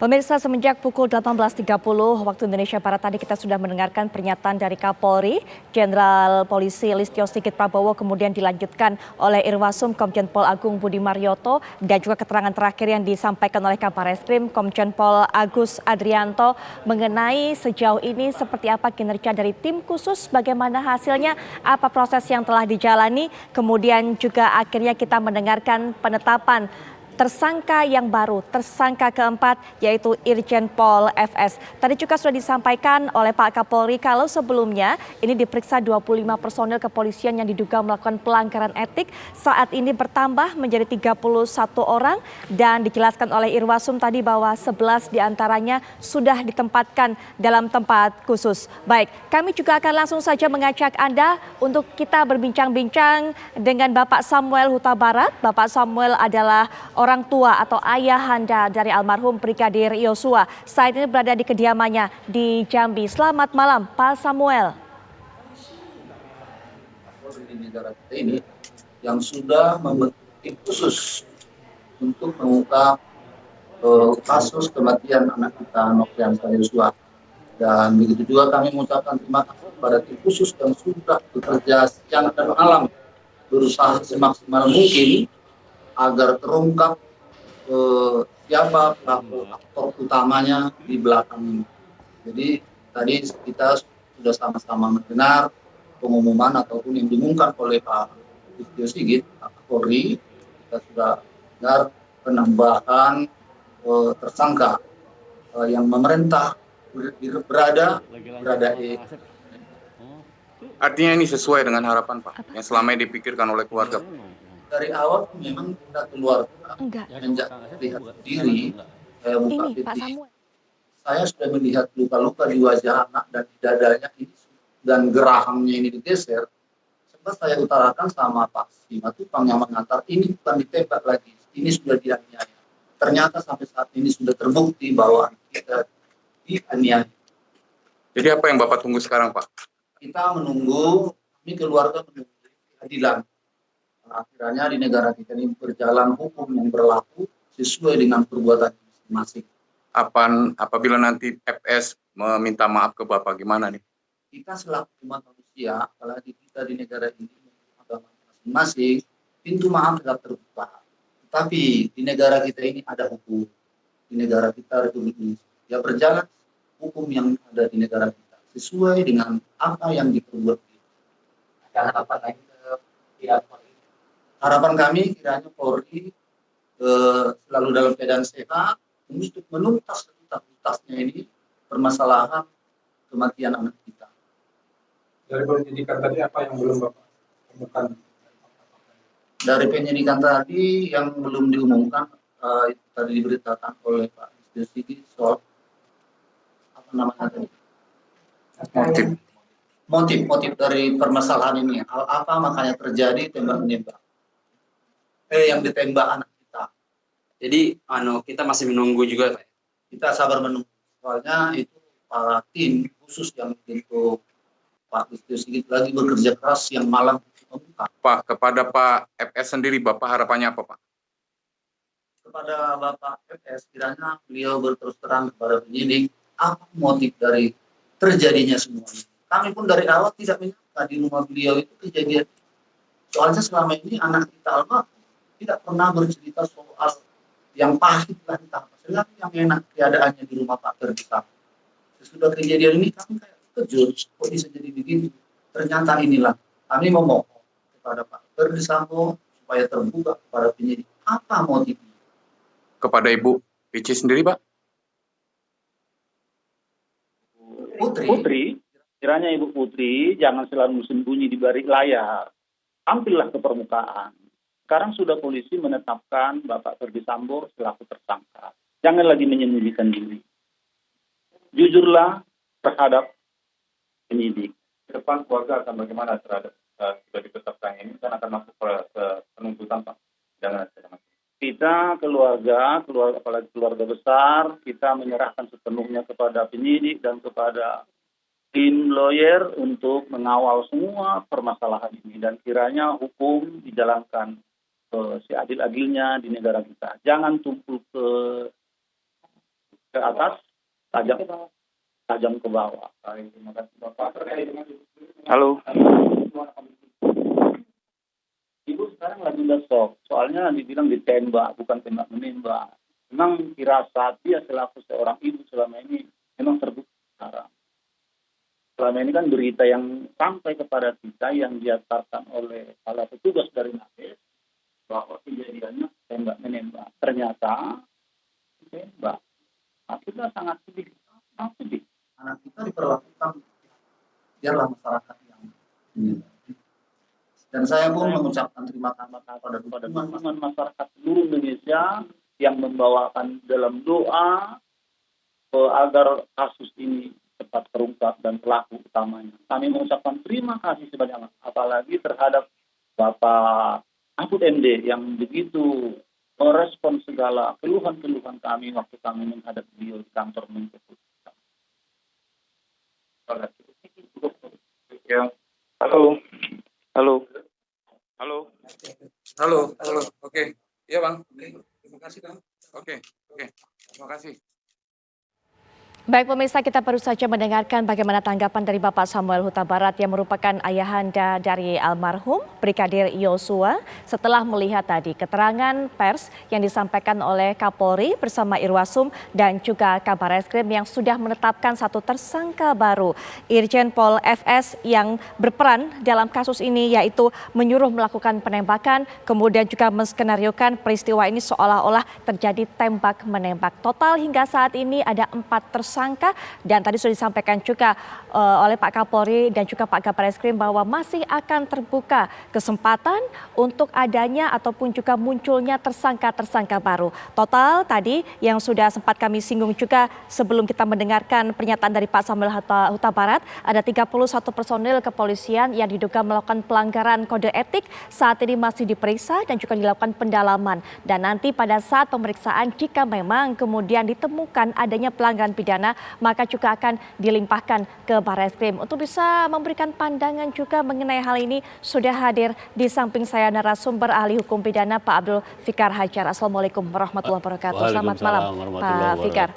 Pemirsa, semenjak pukul 18.30 waktu Indonesia Barat tadi kita sudah mendengarkan pernyataan dari Kapolri, Jenderal Polisi Listio Sigit Prabowo, kemudian dilanjutkan oleh Irwasum Komjen Pol Agung Budi Marioto, dan juga keterangan terakhir yang disampaikan oleh Kabar Eskrim Komjen Pol Agus Adrianto mengenai sejauh ini seperti apa kinerja dari tim khusus, bagaimana hasilnya, apa proses yang telah dijalani, kemudian juga akhirnya kita mendengarkan penetapan tersangka yang baru, tersangka keempat yaitu Irjen Pol FS. Tadi juga sudah disampaikan oleh Pak Kapolri kalau sebelumnya ini diperiksa 25 personil kepolisian yang diduga melakukan pelanggaran etik. Saat ini bertambah menjadi 31 orang dan dijelaskan oleh Irwasum tadi bahwa 11 diantaranya sudah ditempatkan dalam tempat khusus. Baik, kami juga akan langsung saja mengajak Anda untuk kita berbincang-bincang dengan Bapak Samuel Huta Barat. Bapak Samuel adalah orang tua atau ayahanda dari almarhum Brigadir Yosua. Saat ini berada di kediamannya di Jambi. Selamat malam, Pak Samuel. Di negara kita ini yang sudah membentuk tim khusus untuk mengungkap kasus kematian anak kita Nofriansah Yosua. Dan begitu juga kami mengucapkan terima kasih kepada tim khusus yang sudah bekerja siang dan malam, berusaha semaksimal mungkin agar terungkap siapa pelaku aktor utamanya di belakang ini. Jadi tadi kita sudah sama-sama mendengar pengumuman ataupun yang diumumkan oleh Pak Listio Sigit, Pak Kapolri. Kita sudah dengar penambahan tersangka yang memerintah berada. Artinya ini sesuai dengan harapan Pak, yang selama ini dipikirkan oleh keluarga. Dari awal memang kita keluar menjak lihat diri, saya buka pintu, saya sudah melihat luka-luka di wajah anak dan di dadanya ini dan gerahangnya ini digeser. Sempat saya utarakan sama Pak Simatupang yang mengantar, ini bukan ditembak lagi, ini sudah dianiaya. Ternyata sampai saat ini sudah terbukti bahwa kita dianiaya. Jadi apa yang Bapak tunggu sekarang Pak? Kita menunggu, kami keluarga menunggu keadilan. Akhirnya di negara kita ini berjalan hukum yang berlaku sesuai dengan perbuatan masing-masing. Apabila nanti FS meminta maaf ke Bapak, gimana nih? Kita selaku umat manusia, apalagi kita di negara ini agama masing-masing, pintu maaf tetap terbuka. Tetapi di negara kita ini ada hukum. Di negara kita Republik Indonesia, ya berjalan hukum yang ada di negara kita sesuai dengan apa yang diperbuat. Ada harapan lain harapan kami kiranya Polri selalu dalam keadaan sehat untuk menuntas tuntasnya ini permasalahan kematian anak kita. Dari penyidikan tadi apa yang belum Bapak temukan? Dari penyidikan tadi yang belum diumumkan, itu tadi diberitakan oleh Pak Listio Sigit soal apa namanya tadi? Motif dari permasalahan ini. Hal apa makanya terjadi tembak-menembak? Yang ditembak anak kita. Jadi kita masih menunggu juga. Kita sabar menunggu. Soalnya itu para tim khusus yang untuk Pak Listio Sigit lagi bekerja keras yang malam mengungkap. Pak, kepada Pak FS sendiri Bapak harapannya apa Pak? Kepada Bapak FS kiranya beliau berterus terang kepada penyidik apa motif dari terjadinya semuanya. Kami pun dari awal tidak menyangka di rumah beliau itu kejadian. Soalnya selama ini anak kita almarhum tidak pernah bercerita soal yang pahit lah entah apa. Selalu yang enak keadaannya di rumah Pak Ferdi Sambo. Sesudah kejadian ini kami kayak kejut, kok bisa jadi begini. Ternyata inilah kami memohon kepada Pak Ferdi Sambo supaya terbuka kepada penyidik apa motifnya. Kepada Ibu Pici sendiri Pak? Putri, kiranya Ibu Putri jangan selalu sembunyi di balik layar. Tampillah ke permukaan. Sekarang sudah polisi menetapkan Bapak Ferdi Sambo selaku tersangka. Jangan lagi menyembunyikan diri. Jujurlah terhadap penyidik. Ke depan keluarga akan bagaimana terhadap sudah ditetapkan ini kan akan masuk ke penuntutan Pak? Jangan. Kita keluarga apalagi keluarga besar, kita menyerahkan sepenuhnya kepada penyidik dan kepada tim lawyer untuk mengawal semua permasalahan ini dan kiranya hukum dijalankan seadil-adilnya di negara kita. Jangan tumpul ke ke atas, tajam ke bawah. Terima kasih Bapak. Halo. Ibu sekarang lagi udah shock, soalnya dibilang ditembak, bukan tembak menembak. Memang firasat dia selaku seorang ibu selama ini memang terbukti sekarang. Selama ini kan berita yang sampai kepada kita yang diantarkan oleh para petugas dari Mabes bahwa kejadiannya tembak menembak. Ternyata tembak. Nah, kita sangat sedih. Anak kita diperlakukan biarlah masyarakat yang menilai. Dan saya pun mengucapkan terima kasih kepada teman-teman masyarakat seluruh Indonesia yang membawakan dalam doa agar kasus ini cepat terungkap dan pelaku utamanya. Kami mengucapkan terima kasih sebanyak, apalagi terhadap Bapak Mahfud MD yang begitu merespon segala keluhan-keluhan kami waktu kami menghadap beliau di kantor Menko. Ya. Halo. Oke. Iya, Bang. Terima kasih, Bang. Oke. Terima kasih. Baik pemirsa, kita baru saja mendengarkan bagaimana tanggapan dari Bapak Samuel Huta Barat yang merupakan ayahanda dari almarhum Brigadir Yosua setelah melihat tadi keterangan pers yang disampaikan oleh Kapolri bersama Irwasum dan juga Kabareskrim yang sudah menetapkan satu tersangka baru, Irjen Pol FS yang berperan dalam kasus ini, yaitu menyuruh melakukan penembakan, kemudian juga menskenariokan peristiwa ini seolah-olah terjadi tembak menembak. Total hingga saat ini ada 4 tersangka dan tadi sudah disampaikan juga oleh Pak Kapolri dan juga Pak Kabareskrim bahwa masih akan terbuka kesempatan untuk adanya ataupun juga munculnya tersangka-tersangka baru. Total tadi yang sudah sempat kami singgung juga sebelum kita mendengarkan pernyataan dari Pak Samuel Huta Barat, ada 31 personil kepolisian yang diduga melakukan pelanggaran kode etik saat ini masih diperiksa dan juga dilakukan pendalaman. Dan nanti pada saat pemeriksaan jika memang kemudian ditemukan adanya pelanggaran pidana, maka juga akan dilimpahkan ke Barreskrim. Untuk bisa memberikan pandangan juga mengenai hal ini sudah hadir di samping saya narasumber ahli hukum pidana Pak Abdul Fikar Hajar. Assalamualaikum warahmatullahi wabarakatuh. Selamat malam Pak Fikar.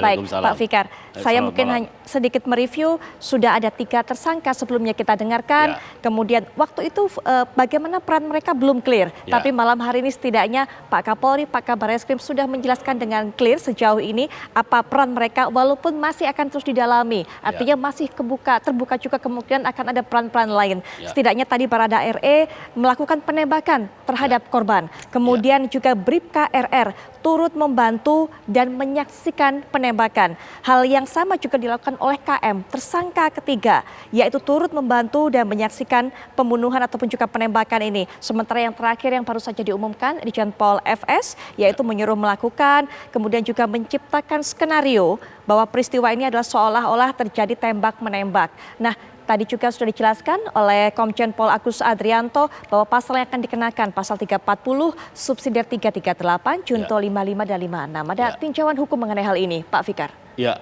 Baik Pak Fikar, saya mungkin hanya sedikit mereview, sudah ada 3 tersangka sebelumnya kita dengarkan. Kemudian waktu itu bagaimana peran mereka belum clear. Tapi malam hari ini setidaknya Pak Kapolri, Pak Kabareskrim sudah menjelaskan dengan clear sejauh ini apa peran mereka walaupun masih akan terus didalami. Artinya masih terbuka juga kemungkinan akan ada peran-peran lain. Setidaknya tadi Barada RE melakukan penembakan terhadap korban. Kemudian juga Bribka RR turut membantu dan menyaksikan penembakan. Hal yang sama juga dilakukan oleh KM, tersangka ketiga, yaitu turut membantu dan menyaksikan pembunuhan ataupun juga penembakan ini. Sementara yang terakhir yang baru saja diumumkan, Irjen Pol FS, yaitu menyuruh melakukan, kemudian juga menciptakan skenario bahwa peristiwa ini adalah seolah-olah terjadi tembak-menembak. Nah, tadi juga sudah dijelaskan oleh Komjen Pol Agus Adrianto bahwa pasal yang akan dikenakan pasal 340, subsidiar 338, junto 55 dan 56. Ada tinjauan hukum mengenai hal ini, Pak Fikar? Ya,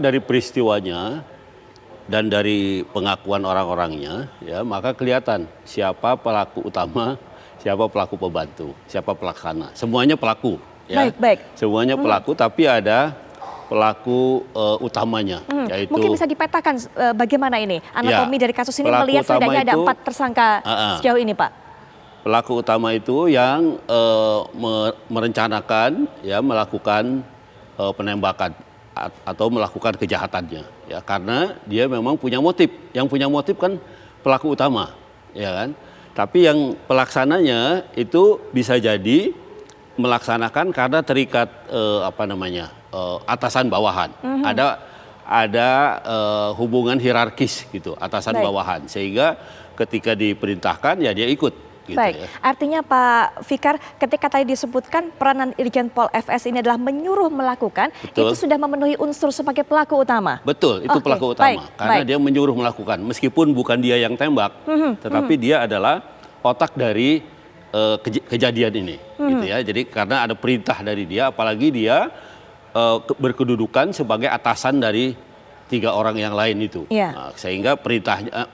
dari peristiwanya dan dari pengakuan orang-orangnya, ya maka kelihatan siapa pelaku utama, siapa pelaku pembantu, siapa pelaksana. Semuanya pelaku. Ya. Baik. Semuanya pelaku, tapi ada pelaku utamanya, yaitu mungkin bisa dipetakan bagaimana ini anatomi dari kasus ini, melihat setidaknya ada 4 tersangka sejauh ini, Pak. Pelaku utama itu yang merencanakan, ya melakukan penembakan atau melakukan kejahatannya, ya karena dia memang punya motif. Yang punya motif kan pelaku utama, ya kan. Tapi yang pelaksananya itu bisa jadi melaksanakan karena terikat atasan bawahan. Ada hubungan hierarkis gitu, atasan bawahan, sehingga ketika diperintahkan ya dia ikut. Gitu. Baik, artinya Pak Fikar, ketika tadi disebutkan peranan Irjen Pol FS ini adalah menyuruh melakukan, itu sudah memenuhi unsur sebagai pelaku utama. Betul, itu pelaku utama, karena dia menyuruh melakukan, meskipun bukan dia yang tembak, tetapi dia adalah otak dari kejadian ini, gitu ya. Jadi karena ada perintah dari dia, apalagi dia berkedudukan sebagai atasan dari 3 orang yang lain itu, nah, sehingga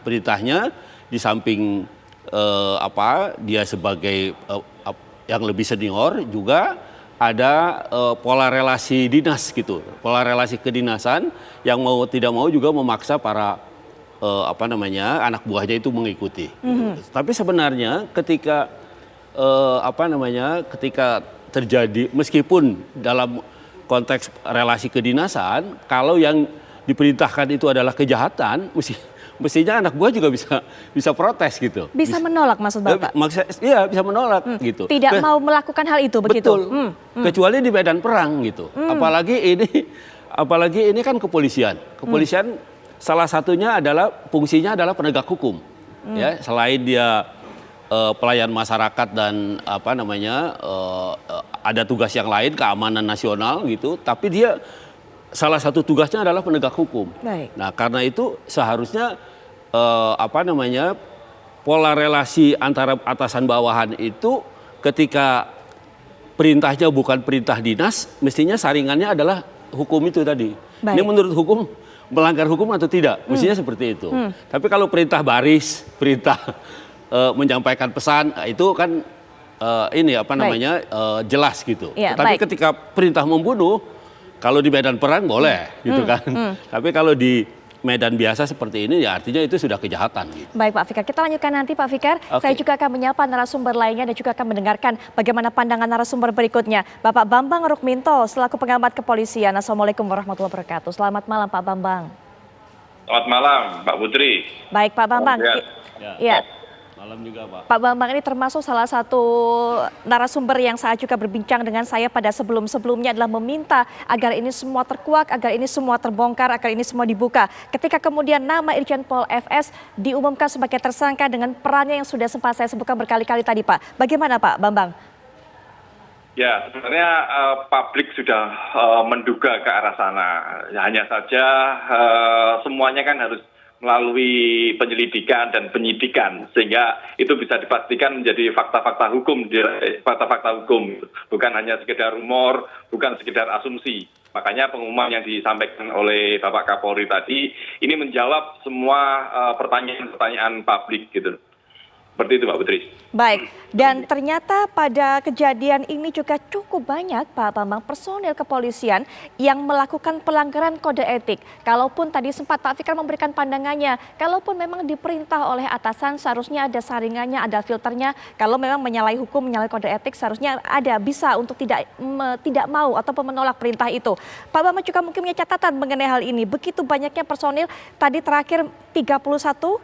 perintahnya di samping dia sebagai yang lebih senior juga ada pola relasi dinas gitu, pola relasi kedinasan yang mau tidak mau juga memaksa para anak buahnya itu mengikuti. Tapi sebenarnya ketika ketika terjadi, meskipun dalam konteks relasi kedinasan, kalau yang diperintahkan itu adalah kejahatan, mestinya anak buah juga bisa protes gitu. Bisa menolak maksud Bapak? Iya, bisa menolak gitu. Tidak mau melakukan hal itu begitu? Betul. Kecuali di medan perang gitu. Apalagi ini kan kepolisian. Kepolisian salah satunya adalah fungsinya adalah penegak hukum. Ya, selain dia pelayan masyarakat dan ada tugas yang lain, keamanan nasional gitu, tapi dia salah satu tugasnya adalah penegak hukum. Baik. Nah, karena itu seharusnya pola relasi antara atasan bawahan itu ketika perintahnya bukan perintah dinas, mestinya saringannya adalah hukum itu tadi. Baik. Ini menurut hukum melanggar hukum atau tidak? Mestinya seperti itu. Tapi kalau perintah baris, perintah menyampaikan pesan, itu kan jelas gitu. Ya, tapi baik. ketika perintah membunuh, kalau di medan perang boleh gitu kan. Tapi kalau di medan biasa seperti ini ya artinya itu sudah kejahatan gitu. Baik Pak Fikar, kita lanjutkan nanti Pak Fikar. Saya juga akan menyapa narasumber lainnya dan juga akan mendengarkan bagaimana pandangan narasumber berikutnya. Bapak Bambang Rukminto selaku pengamat kepolisian. Assalamualaikum warahmatullahi wabarakatuh. Selamat malam Pak Bambang. Selamat malam, Mbak Putri. Baik Pak Bambang. Ya. Malam juga Pak. Pak Bambang ini termasuk salah satu narasumber yang saat juga berbincang dengan saya pada sebelum-sebelumnya adalah meminta agar ini semua terkuak, agar ini semua terbongkar, agar ini semua dibuka. Ketika kemudian nama Irjen Pol FS diumumkan sebagai tersangka dengan perannya yang sudah sempat saya sebutkan berkali-kali tadi Pak. Bagaimana Pak Bambang? Ya, sebenarnya publik sudah menduga ke arah sana. Hanya saja semuanya kan harus melalui penyelidikan dan penyidikan, sehingga itu bisa dipastikan menjadi fakta-fakta hukum, bukan hanya sekedar rumor, bukan sekedar asumsi. Makanya pengumuman yang disampaikan oleh Bapak Kapolri tadi ini menjawab semua pertanyaan-pertanyaan publik gitu. Seperti itu Mbak Putri. Baik, dan ternyata pada kejadian ini juga cukup banyak Pak Bambang personil kepolisian yang melakukan pelanggaran kode etik. Kalaupun tadi sempat Pak Fikar memberikan pandangannya, kalaupun memang diperintah oleh atasan seharusnya ada saringannya, ada filternya. Kalau memang menyalahi hukum, menyalahi kode etik seharusnya ada bisa untuk tidak mau ataupun menolak perintah itu. Pak Bambang juga mungkin punya catatan mengenai hal ini. Begitu banyaknya personil, tadi terakhir 31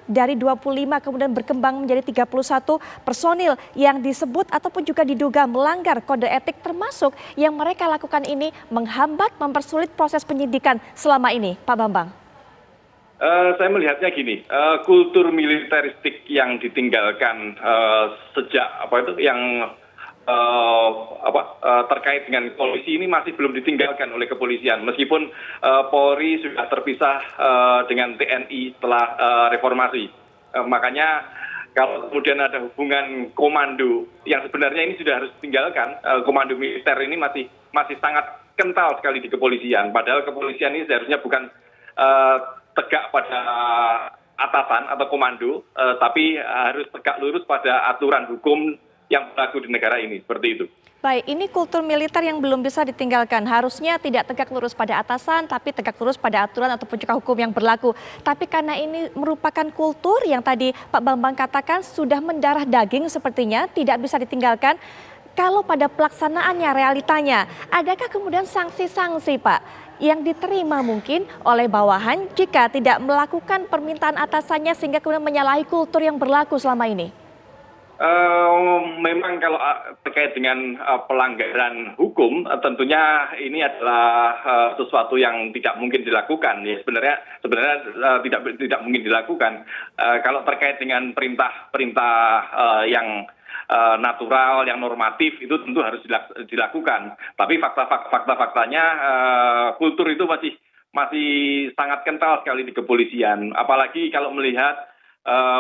dari 25 kemudian berkembang menjadi 31 personil yang disebut ataupun juga diduga melanggar kode etik, termasuk yang mereka lakukan ini menghambat, mempersulit proses penyidikan selama ini, Pak Bambang. Saya melihatnya gini, kultur militeristik yang ditinggalkan sejak terkait dengan polisi ini masih belum ditinggalkan oleh kepolisian, meskipun Polri sudah terpisah dengan TNI setelah reformasi. Makanya kalau kemudian ada hubungan komando yang sebenarnya ini sudah harus ditinggalkan, komando militer ini masih sangat kental sekali di kepolisian. Padahal kepolisian ini seharusnya bukan tegak pada atasan atau komando, tapi harus tegak lurus pada aturan hukum yang berlaku di negara ini, seperti itu. Baik, ini kultur militer yang belum bisa ditinggalkan. Harusnya tidak tegak lurus pada atasan, tapi tegak lurus pada aturan ataupun juga hukum yang berlaku. Tapi karena ini merupakan kultur yang tadi Pak Bambang katakan sudah mendarah daging sepertinya, tidak bisa ditinggalkan. Kalau pada pelaksanaannya, realitanya, adakah kemudian sanksi-sanksi Pak yang diterima mungkin oleh bawahan jika tidak melakukan permintaan atasannya sehingga kemudian menyalahi kultur yang berlaku selama ini? Memang kalau terkait dengan pelanggaran hukum, tentunya ini adalah sesuatu yang tidak mungkin dilakukan. Ya, sebenarnya tidak mungkin dilakukan. Kalau terkait dengan perintah yang natural, yang normatif, itu tentu harus dilakukan. Tapi faktanya kultur itu masih sangat kental sekali di kepolisian. Apalagi kalau melihat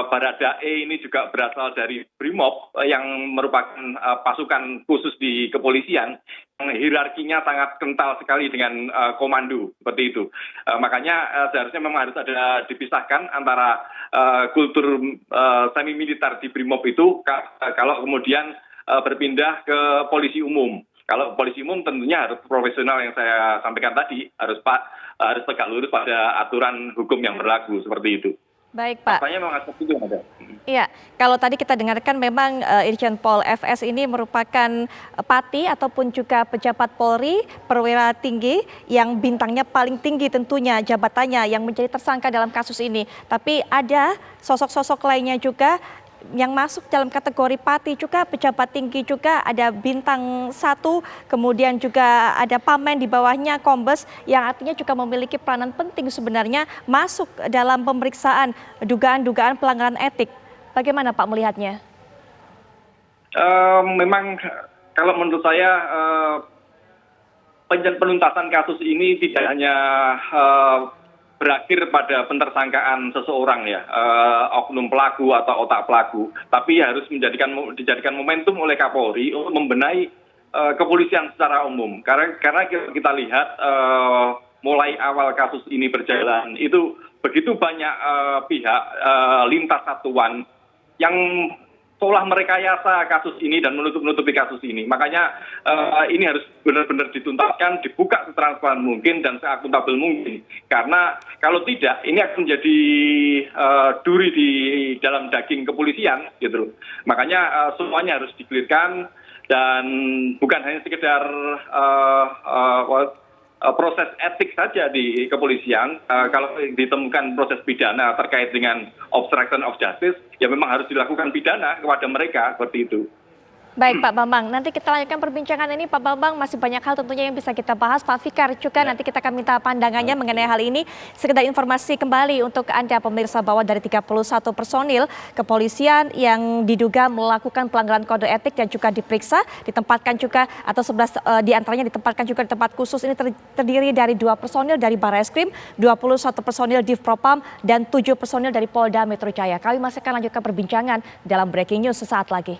Baradae ini juga berasal dari Brimob yang merupakan pasukan khusus di kepolisian yang hierarkinya sangat kental sekali dengan komando seperti itu. Makanya seharusnya memang harus ada dipisahkan antara kultur semi militer di Brimob itu kalau kemudian berpindah ke polisi umum. Kalau polisi umum tentunya harus profesional yang saya sampaikan tadi, harus tegak lurus pada aturan hukum yang berlaku seperti itu. Baik Pak. Faktanya memang seperti itu yang ada. Iya, kalau tadi kita dengarkan memang Irjen Pol FS ini merupakan pati ataupun juga pejabat Polri perwira tinggi yang bintangnya paling tinggi tentunya jabatannya yang menjadi tersangka dalam kasus ini. Tapi ada sosok-sosok lainnya juga yang masuk dalam kategori pati juga, pejabat tinggi juga, ada bintang 1, kemudian juga ada pamen di bawahnya kombes yang artinya juga memiliki peranan penting sebenarnya masuk dalam pemeriksaan dugaan-dugaan pelanggaran etik. Bagaimana Pak melihatnya? Memang kalau menurut saya penuntasan kasus ini tidak hanya berakhir pada pentersangkaan seseorang ya, oknum pelaku atau otak pelaku, tapi harus dijadikan momentum oleh Kapolri untuk membenahi kepolisian secara umum. Karena kita lihat mulai awal kasus ini berjalan itu begitu banyak pihak lintas satuan yang seolah merekayasa kasus ini dan menutupi kasus ini. Makanya ini harus benar-benar dituntaskan, dibuka setransparan mungkin dan seakuntabel mungkin. Karena kalau tidak, ini akan menjadi duri di dalam daging kepolisian, gitu loh. Makanya semuanya harus dikelirkan dan bukan hanya sekedar proses etik saja di kepolisian. Kalau ditemukan proses pidana terkait dengan obstruction of justice, ya memang harus dilakukan pidana kepada mereka seperti itu. Baik Pak Bambang, nanti kita lanjutkan perbincangan ini Pak Bambang, masih banyak hal tentunya yang bisa kita bahas. Pak Fikar juga nanti kita akan minta pandangannya mengenai hal ini. Sekedar informasi kembali untuk Anda pemirsa bahwa dari 31 personil kepolisian yang diduga melakukan pelanggaran kode etik dan juga diperiksa, ditempatkan juga atau 11 diantaranya ditempatkan juga di tempat khusus ini terdiri dari 2 personil dari Barreskrim, 21 personil Divpropam dan 7 personil dari Polda Metro Jaya. Kami masih akan lanjutkan perbincangan dalam Breaking News sesaat lagi.